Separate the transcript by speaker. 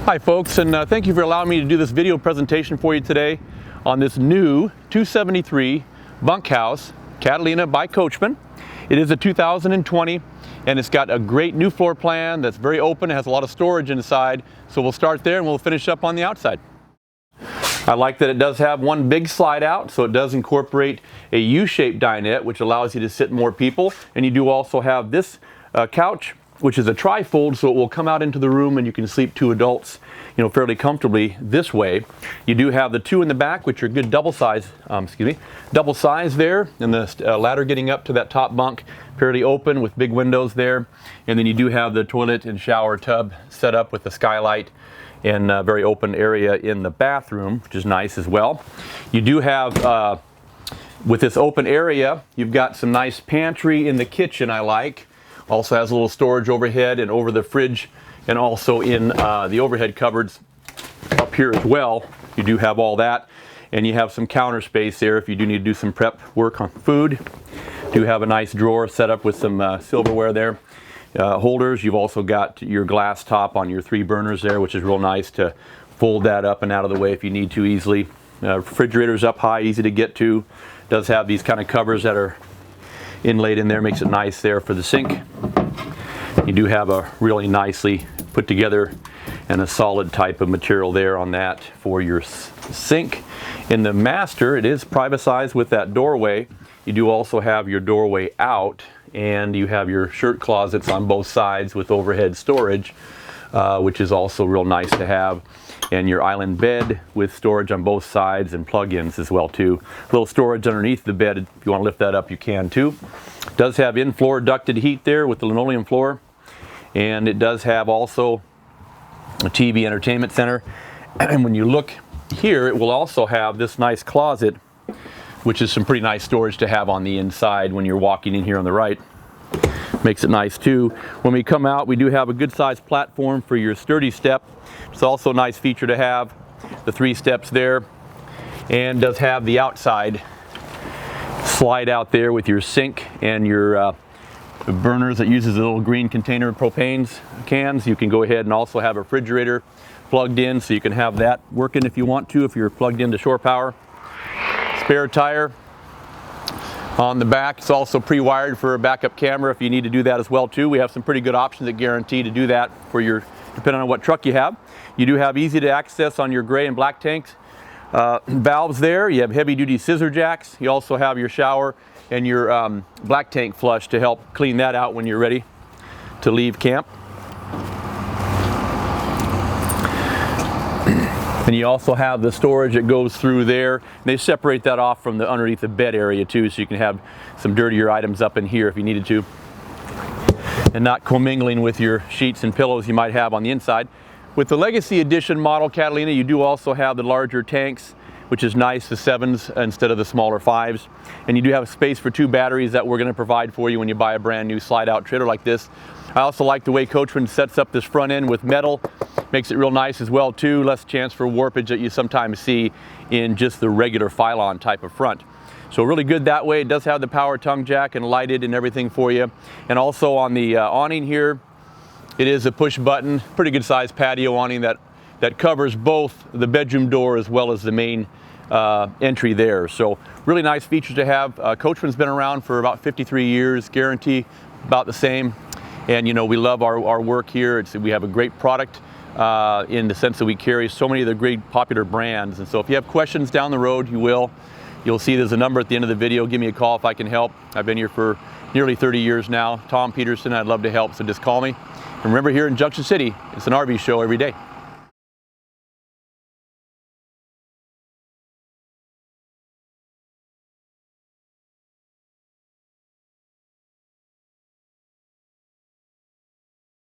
Speaker 1: Hi folks, and thank you for allowing me to do this video presentation for you today on this new 273 Bunkhouse Catalina by Coachmen. It is a 2020 and it's got a great new floor plan that's very open. It has a lot of storage inside, so we'll start there and we'll finish up on the outside. I like that it does have one big slide out, so it does incorporate a U-shaped dinette, which allows you to sit more people. And you do also have this couch, which is a tri-fold, so it will come out into the room and you can sleep two adults, fairly comfortably this way. You do have the two in the back, which are good double size there, and the ladder getting up to that top bunk, fairly open with big windows there. And then you do have the toilet and shower tub set up with the skylight and a very open area in the bathroom, which is nice as well. You do have, with this open area, you've got some nice pantry in the kitchen I like. Also has a little storage overhead and over the fridge, and also in the overhead cupboards up here as well. You do have all that, and you have some counter space there if you do need to do some prep work on food. Do have a nice drawer set up with some silverware there. Holders. You've also got your glass top on your 3 burners there, which is real nice to fold that up and out of the way if you need to easily. Refrigerator's up high, easy to get to. Does have these kind of covers that are inlaid in there, makes it nice there for the sink. You do have a really nicely put together and a solid type of material there on that for your sink. In the master, it is privatized with that doorway. You do also have your doorway out, and you have your shirt closets on both sides with overhead storage, which is also real nice to have. And your island bed with storage on both sides and plug-ins as well too. A little storage underneath the bed. If you want to lift that up, you can too. It does have in-floor ducted heat there with the linoleum floor. And it does have also a TV entertainment center. And when you look here, it will also have this nice closet, which is some pretty nice storage to have on the inside when you're walking in here on the right. Makes it nice too. When we come out, we do have a good sized platform for your sturdy step. It's also a nice feature to have, the 3 steps there, and does have the outside slide out there with your sink and your burners that uses a little green container propane cans. You can go ahead and also have a refrigerator plugged in, so you can have that working if you want to, if you're plugged into shore power. Spare tire on the back. It's also pre-wired for a backup camera if you need to do that as well too. We have some pretty good options at Guaranty to do that for your, depending on what truck you have. You do have easy to access on your gray and black tanks. Valves there. You have heavy duty scissor jacks. You also have your shower and your black tank flush to help clean that out when you're ready to leave camp. And you also have the storage that goes through there. And they separate that off from the underneath the bed area too, so you can have some dirtier items up in here if you needed to, and not commingling with your sheets and pillows you might have on the inside. With the Legacy Edition model Catalina, you do also have the larger tanks, which is nice, the 7s instead of the smaller 5s. And you do have space for 2 batteries that we're going to provide for you when you buy a brand new slide-out trailer like this. I also like the way Coachmen sets up this front end with metal. Makes it real nice as well too, less chance for warpage that you sometimes see in just the regular Phylon type of front. So really good that way. It does have the power tongue jack and lighted and everything for you. And also on the awning here, it is a push button, pretty good sized patio awning that covers both the bedroom door as well as the main entry there. So really nice features to have. Coachmen's been around for about 53 years, Guaranty about the same. And we love our work here. We have a great product in the sense that we carry so many of the great popular brands. And so if you have questions down the road, you'll see there's a number at the end of the video. Give me a call if I can help. I've been here for nearly 30 years now. Tom Peterson, I'd love to help, so just call me. And remember, here in Junction City, it's an RV show every day.